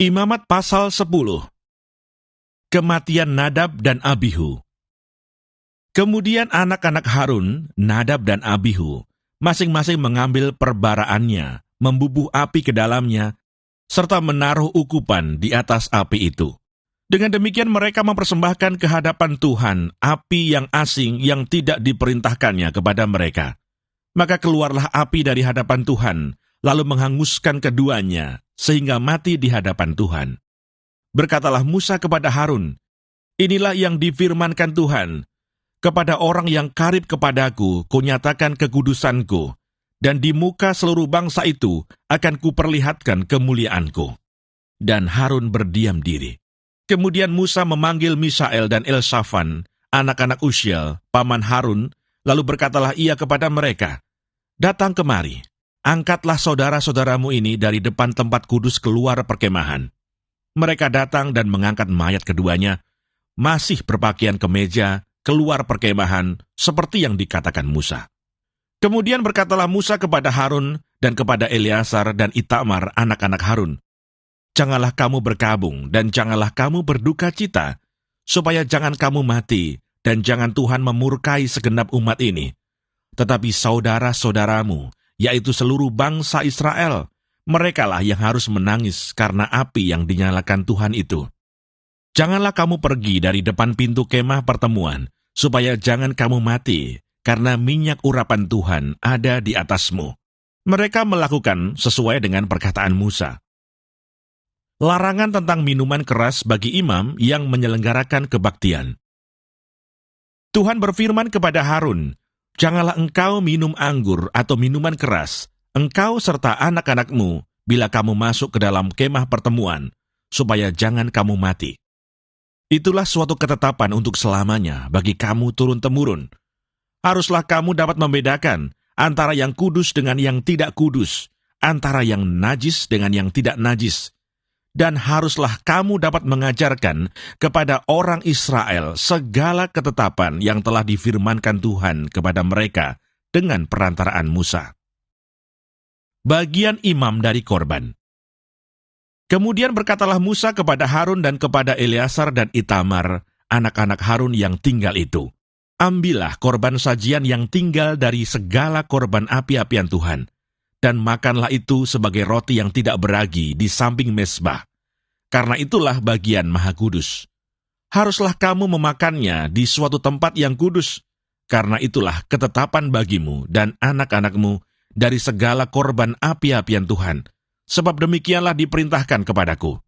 Imamat pasal 10. Kematian Nadab dan Abihu. Kemudian anak-anak Harun, Nadab dan Abihu, masing-masing mengambil perbaraannya, membubuh api ke dalamnya, serta menaruh ukupan di atas api itu. Dengan demikian mereka mempersembahkan ke hadapan Tuhan api yang asing yang tidak diperintahkannya kepada mereka. Maka keluarlah api dari hadapan Tuhan, lalu menghanguskan keduanya, sehingga mati di hadapan Tuhan. Berkatalah Musa kepada Harun, "Inilah yang difirmankan Tuhan, kepada orang yang karib kepadaku, kunyatakan kekudusanku, dan di muka seluruh bangsa itu akan kuperlihatkan kemuliaanku." Dan Harun berdiam diri. Kemudian Musa memanggil Misael dan Elsafan, anak-anak Uziel, paman Harun, lalu berkatalah ia kepada mereka, "Datang kemari. Angkatlah saudara-saudaramu ini dari depan tempat kudus keluar perkemahan." Mereka datang dan mengangkat mayat keduanya, masih berpakaian kemeja, keluar perkemahan, seperti yang dikatakan Musa. Kemudian berkatalah Musa kepada Harun dan kepada Eleazar dan Itamar, anak-anak Harun, "Janganlah kamu berkabung dan janganlah kamu berduka cita, supaya jangan kamu mati dan jangan Tuhan memurkai segenap umat ini. Tetapi saudara-saudaramu, yaitu seluruh bangsa Israel, merekalah yang harus menangis karena api yang dinyalakan Tuhan itu. Janganlah kamu pergi dari depan pintu kemah pertemuan, supaya jangan kamu mati, karena minyak urapan Tuhan ada di atasmu." Mereka melakukan sesuai dengan perkataan Musa. Larangan tentang minuman keras bagi imam yang menyelenggarakan kebaktian. Tuhan berfirman kepada Harun, "Janganlah engkau minum anggur atau minuman keras, engkau serta anak-anakmu, bila kamu masuk ke dalam kemah pertemuan, supaya jangan kamu mati. Itulah suatu ketetapan untuk selamanya bagi kamu turun-temurun. Haruslah kamu dapat membedakan antara yang kudus dengan yang tidak kudus, antara yang najis dengan yang tidak najis. Dan haruslah kamu dapat mengajarkan kepada orang Israel segala ketetapan yang telah difirmankan Tuhan kepada mereka dengan perantaraan Musa." Bagian imam dari korban. Kemudian berkatalah Musa kepada Harun dan kepada Eleazar dan Itamar, anak-anak Harun yang tinggal itu, "Ambillah korban sajian yang tinggal dari segala korban api-apian Tuhan, dan makanlah itu sebagai roti yang tidak beragi di samping mezbah, karena itulah bagian maha kudus. Haruslah kamu memakannya di suatu tempat yang kudus, karena itulah ketetapan bagimu dan anak-anakmu dari segala korban api-apian Tuhan, sebab demikianlah diperintahkan kepadaku.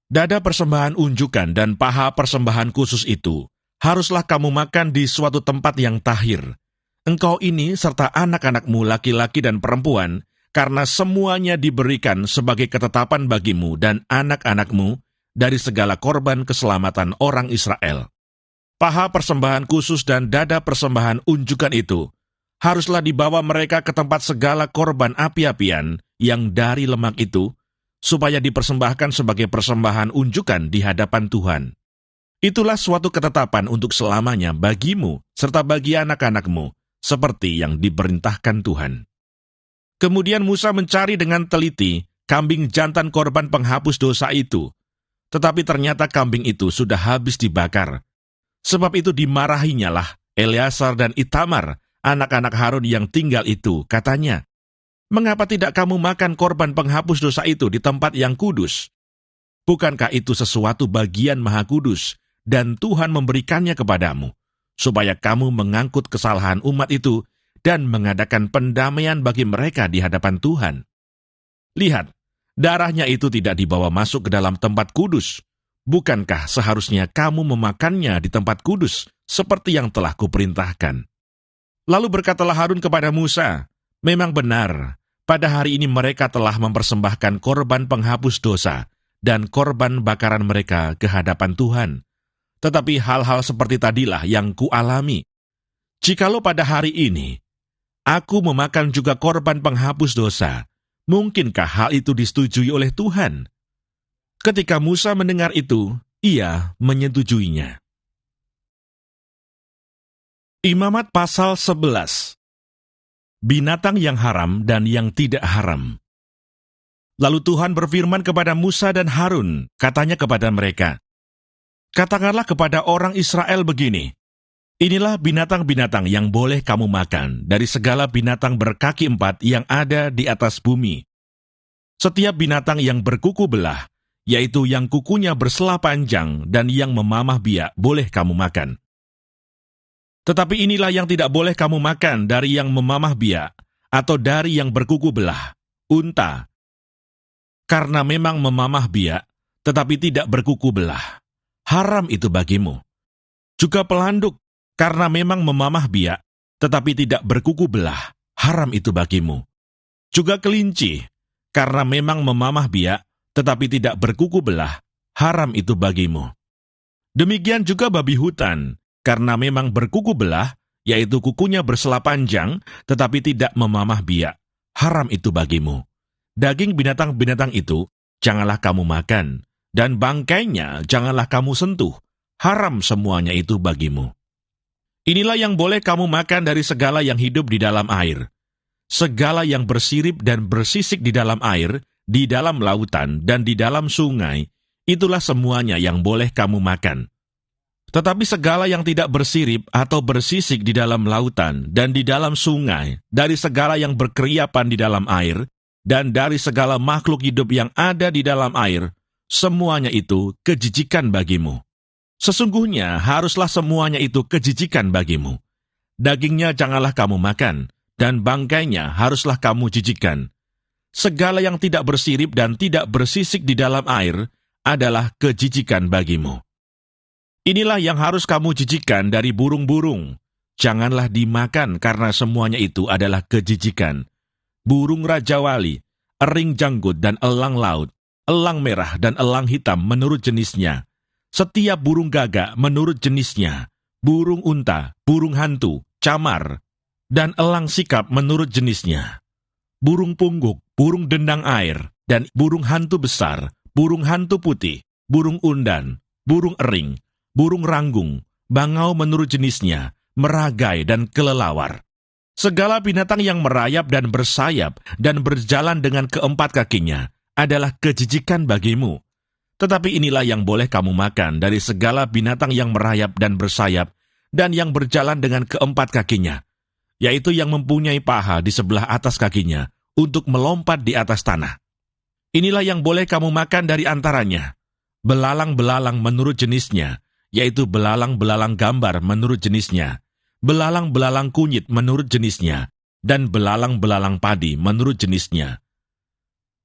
Dada persembahan unjukan dan paha persembahan khusus itu haruslah kamu makan di suatu tempat yang tahir. Engkau ini serta anak-anakmu laki-laki dan perempuan, karena semuanya diberikan sebagai ketetapan bagimu dan anak-anakmu dari segala korban keselamatan orang Israel. Paha persembahan khusus dan dada persembahan unjukan itu haruslah dibawa mereka ke tempat segala korban api-apian yang dari lemak itu, supaya dipersembahkan sebagai persembahan unjukan di hadapan Tuhan. Itulah suatu ketetapan untuk selamanya bagimu serta bagi anak-anakmu, seperti yang diperintahkan Tuhan. Kemudian Musa mencari dengan teliti kambing jantan korban penghapus dosa itu, tetapi ternyata kambing itu sudah habis dibakar. Sebab itu dimarahinya lah Eleazar dan Itamar, anak-anak Harun yang tinggal itu, katanya, "Mengapa tidak kamu makan korban penghapus dosa itu di tempat yang kudus? Bukankah itu sesuatu bagian maha kudus, dan Tuhan memberikannya kepadamu, supaya kamu mengangkut kesalahan umat itu dan mengadakan pendamaian bagi mereka di hadapan Tuhan? Lihat, darahnya itu tidak dibawa masuk ke dalam tempat kudus. Bukankah seharusnya kamu memakannya di tempat kudus, seperti yang telah kuperintahkan?" Lalu berkatalah Harun kepada Musa, "Memang benar, pada hari ini mereka telah mempersembahkan korban penghapus dosa dan korban bakaran mereka ke hadapan Tuhan. Tetapi hal-hal seperti tadilah yang kualami. Jikalau pada hari ini aku memakan juga korban penghapus dosa, mungkinkah hal itu disetujui oleh Tuhan?" Ketika Musa mendengar itu, ia menyetujuinya. Imamat pasal 11. Binatang yang haram dan yang tidak haram. Lalu Tuhan berfirman kepada Musa dan Harun, katanya kepada mereka, "Katakanlah kepada orang Israel begini, inilah binatang-binatang yang boleh kamu makan dari segala binatang berkaki 4 yang ada di atas bumi. Setiap binatang yang berkuku belah, yaitu yang kukunya bersela panjang dan yang memamah biak, boleh kamu makan. Tetapi inilah yang tidak boleh kamu makan dari yang memamah biak, atau dari yang berkuku belah, unta, karena memang memamah biak, tetapi tidak berkuku belah. Haram itu bagimu. Juga pelanduk, karena memang memamah biak, tetapi tidak berkuku belah. Haram itu bagimu. Juga kelinci, karena memang memamah biak, tetapi tidak berkuku belah. Haram itu bagimu. Demikian juga babi hutan, karena memang berkuku belah, yaitu kukunya bersela panjang, tetapi tidak memamah biak. Haram itu bagimu. Daging binatang-binatang itu janganlah kamu makan, dan bangkainya janganlah kamu sentuh. Haram semuanya itu bagimu. Inilah yang boleh kamu makan dari segala yang hidup di dalam air. Segala yang bersirip dan bersisik di dalam air, di dalam lautan, dan di dalam sungai, itulah semuanya yang boleh kamu makan. Tetapi segala yang tidak bersirip atau bersisik di dalam lautan dan di dalam sungai, dari segala yang berkeriapan di dalam air, dan dari segala makhluk hidup yang ada di dalam air, semuanya itu kejijikan bagimu. Sesungguhnya haruslah semuanya itu kejijikan bagimu. Dagingnya janganlah kamu makan, dan bangkainya haruslah kamu jijikkan. Segala yang tidak bersirip dan tidak bersisik di dalam air adalah kejijikan bagimu. Inilah yang harus kamu jijikkan dari burung-burung. Janganlah dimakan karena semuanya itu adalah kejijikan. Burung rajawali, ering janggut dan elang laut, elang merah dan elang hitam menurut jenisnya. Setiap burung gagak menurut jenisnya. Burung unta, burung hantu, camar, dan elang sikap menurut jenisnya. Burung pungguk, burung dendang air, dan burung hantu besar, burung hantu putih, burung undan, burung ering, burung ranggung, bangau menurut jenisnya, meragai dan kelelawar. Segala binatang yang merayap dan bersayap dan berjalan dengan keempat kakinya adalah kejijikan bagimu. Tetapi inilah yang boleh kamu makan dari segala binatang yang merayap dan bersayap dan yang berjalan dengan keempat kakinya, yaitu yang mempunyai paha di sebelah atas kakinya untuk melompat di atas tanah. Inilah yang boleh kamu makan dari antaranya. Belalang-belalang menurut jenisnya, yaitu belalang-belalang gambar menurut jenisnya, belalang-belalang kunyit menurut jenisnya, dan belalang-belalang padi menurut jenisnya.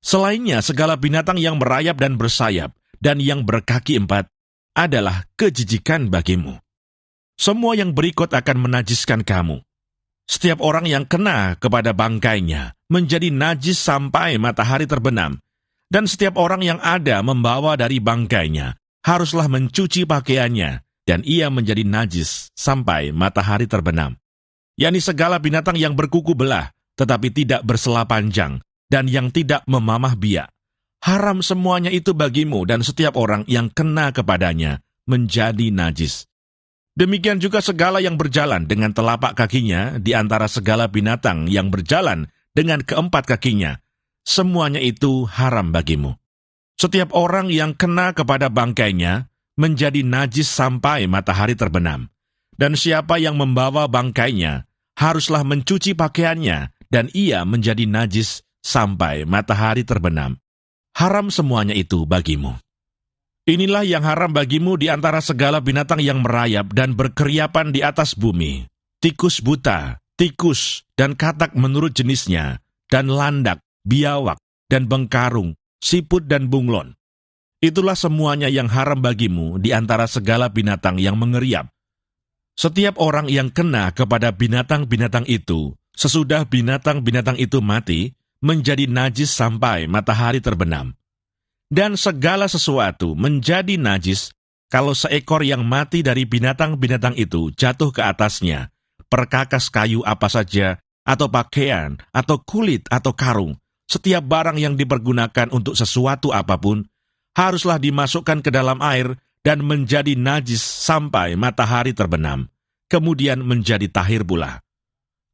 Selainnya, segala binatang yang merayap dan bersayap, dan yang berkaki 4, adalah kejijikan bagimu. Semua yang berikut akan menajiskan kamu. Setiap orang yang kena kepada bangkainya, menjadi najis sampai matahari terbenam, dan setiap orang yang ada membawa dari bangkainya, haruslah mencuci pakaiannya, dan ia menjadi najis sampai matahari terbenam. yakni segala binatang yang berkuku belah, tetapi tidak bersela panjang, dan yang tidak memamah biak. Haram semuanya itu bagimu, dan setiap orang yang kena kepadanya menjadi najis. Demikian juga segala yang berjalan dengan telapak kakinya di antara segala binatang yang berjalan dengan keempat kakinya, semuanya itu haram bagimu. Setiap orang yang kena kepada bangkainya menjadi najis sampai matahari terbenam. Dan siapa yang membawa bangkainya haruslah mencuci pakaiannya, dan ia menjadi najis sampai matahari terbenam. Haram semuanya itu bagimu. Inilah yang haram bagimu di antara segala binatang yang merayap dan berkeriapan di atas bumi. Tikus buta, tikus, dan katak menurut jenisnya, dan landak, biawak, dan bengkarung, siput dan bunglon. Itulah semuanya yang haram bagimu di antara segala binatang yang mengeriap. Setiap orang yang kena kepada binatang-binatang itu, sesudah binatang-binatang itu mati, menjadi najis sampai matahari terbenam. Dan segala sesuatu menjadi najis kalau seekor yang mati dari binatang-binatang itu jatuh ke atasnya, perkakas kayu apa saja, atau pakaian, atau kulit, atau karung, setiap barang yang dipergunakan untuk sesuatu apapun, haruslah dimasukkan ke dalam air dan menjadi najis sampai matahari terbenam, kemudian menjadi tahir pula.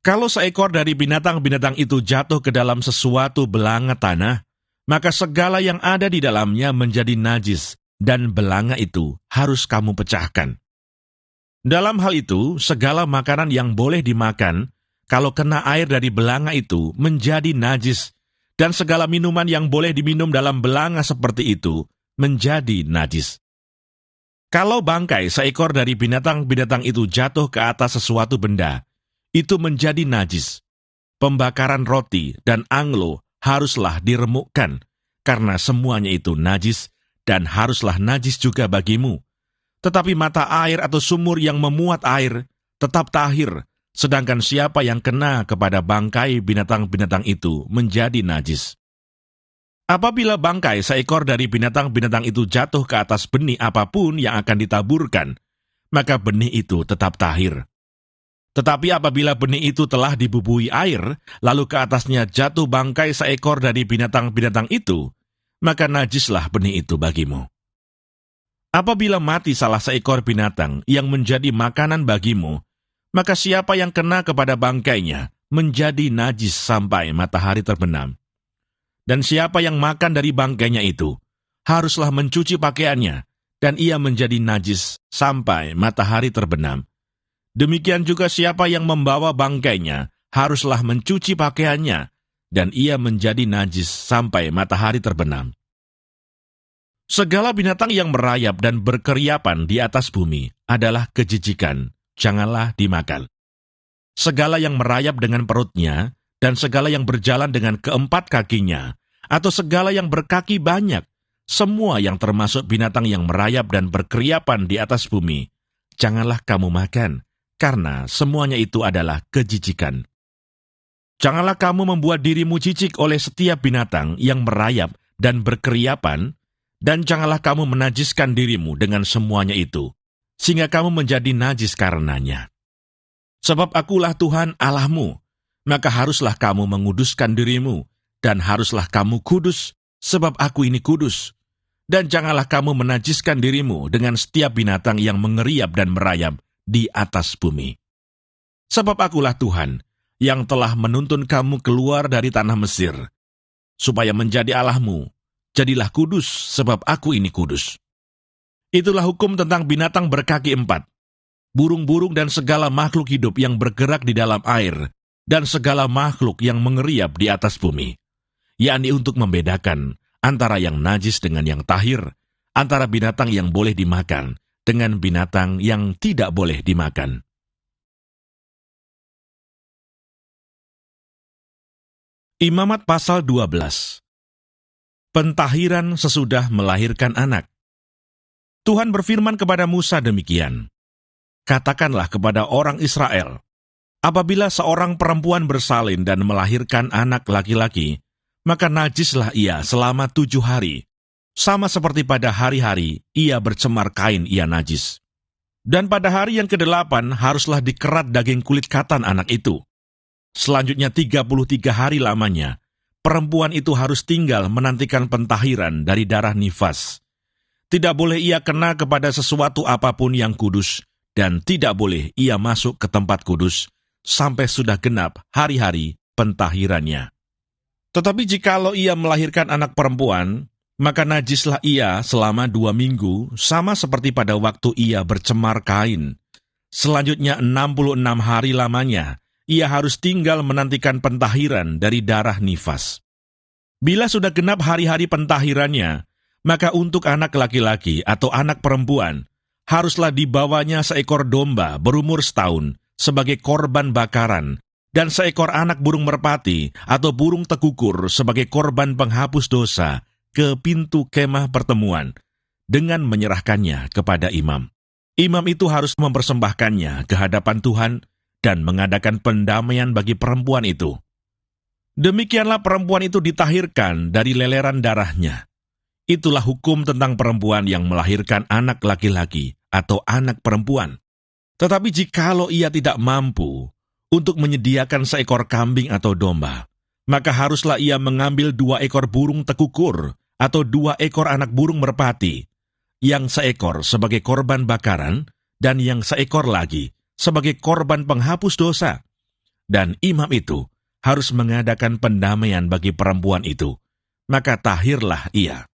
Kalau seekor dari binatang-binatang itu jatuh ke dalam sesuatu belanga tanah, maka segala yang ada di dalamnya menjadi najis, dan belanga itu harus kamu pecahkan. Dalam hal itu, segala makanan yang boleh dimakan, kalau kena air dari belanga itu menjadi najis, dan segala minuman yang boleh diminum dalam belanga seperti itu menjadi najis. Kalau bangkai seekor dari binatang-binatang itu jatuh ke atas sesuatu benda, itu menjadi najis. Pembakaran roti dan anglo haruslah diremukkan, karena semuanya itu najis, dan haruslah najis juga bagimu. Tetapi mata air atau sumur yang memuat air tetap tahir, sedangkan siapa yang kena kepada bangkai binatang-binatang itu menjadi najis. Apabila bangkai seekor dari binatang-binatang itu jatuh ke atas benih apapun yang akan ditaburkan, maka benih itu tetap tahir. Tetapi apabila benih itu telah dibubui air, lalu ke atasnya jatuh bangkai seekor dari binatang-binatang itu, maka najislah benih itu bagimu. Apabila mati salah seekor binatang yang menjadi makanan bagimu, maka siapa yang kena kepada bangkainya menjadi najis sampai matahari terbenam. Dan siapa yang makan dari bangkainya itu, haruslah mencuci pakaiannya, dan ia menjadi najis sampai matahari terbenam. Demikian juga siapa yang membawa bangkainya, haruslah mencuci pakaiannya, dan ia menjadi najis sampai matahari terbenam. Segala binatang yang merayap dan berkeriapan di atas bumi adalah kejijikan, janganlah dimakan. Segala yang merayap dengan perutnya, dan segala yang berjalan dengan keempat kakinya, atau segala yang berkaki banyak, semua yang termasuk binatang yang merayap dan berkeriapan di atas bumi, janganlah kamu makan, karena semuanya itu adalah kejijikan. Janganlah kamu membuat dirimu jijik oleh setiap binatang yang merayap dan berkeriapan, dan janganlah kamu menajiskan dirimu dengan semuanya itu, sehingga kamu menjadi najis karenanya. Sebab akulah Tuhan Allahmu, maka haruslah kamu menguduskan dirimu, dan haruslah kamu kudus, sebab aku ini kudus. Dan janganlah kamu menajiskan dirimu dengan setiap binatang yang mengeriap dan merayap di atas bumi. Sebab akulah Tuhan, yang telah menuntun kamu keluar dari tanah Mesir, supaya menjadi Allahmu. Jadilah kudus, sebab aku ini kudus. Itulah hukum tentang binatang berkaki empat, burung-burung dan segala makhluk hidup yang bergerak di dalam air, dan segala makhluk yang mengeriap di atas bumi, yakni untuk membedakan antara yang najis dengan yang tahir, antara binatang yang boleh dimakan dengan binatang yang tidak boleh dimakan. Imamat pasal 12. Pentahiran sesudah melahirkan anak. Tuhan berfirman kepada Musa demikian, "Katakanlah kepada orang Israel, apabila seorang perempuan bersalin dan melahirkan anak laki-laki, maka najislah ia selama 7 hari, sama seperti pada hari-hari ia bercemar kain ia najis. Dan pada hari yang ke-8 haruslah dikerat daging kulit katan anak itu. Selanjutnya 33 hari lamanya, perempuan itu harus tinggal menantikan pentahiran dari darah nifas. Tidak boleh ia kena kepada sesuatu apapun yang kudus, dan tidak boleh ia masuk ke tempat kudus, sampai sudah genap hari-hari pentahirannya. Tetapi jikalau ia melahirkan anak perempuan, maka najislah ia selama 2 minggu, sama seperti pada waktu ia bercemar kain. Selanjutnya 66 hari lamanya, ia harus tinggal menantikan pentahiran dari darah nifas. Bila sudah genap hari-hari pentahirannya, maka untuk anak laki-laki atau anak perempuan, haruslah dibawanya seekor domba berumur 1 tahun sebagai korban bakaran, dan seekor anak burung merpati atau burung tekukur sebagai korban penghapus dosa ke pintu kemah pertemuan, dengan menyerahkannya kepada imam. Imam itu harus mempersembahkannya ke hadapan Tuhan, dan mengadakan pendamaian bagi perempuan itu. Demikianlah perempuan itu ditahirkan dari leleran darahnya. Itulah hukum tentang perempuan yang melahirkan anak laki-laki atau anak perempuan. Tetapi jikalau ia tidak mampu untuk menyediakan seekor kambing atau domba, maka haruslah ia mengambil 2 ekor burung tekukur atau 2 ekor anak burung merpati, yang seekor sebagai korban bakaran dan yang seekor lagi sebagai korban penghapus dosa. Dan imam itu harus mengadakan pendamaian bagi perempuan itu, maka tahirlah ia.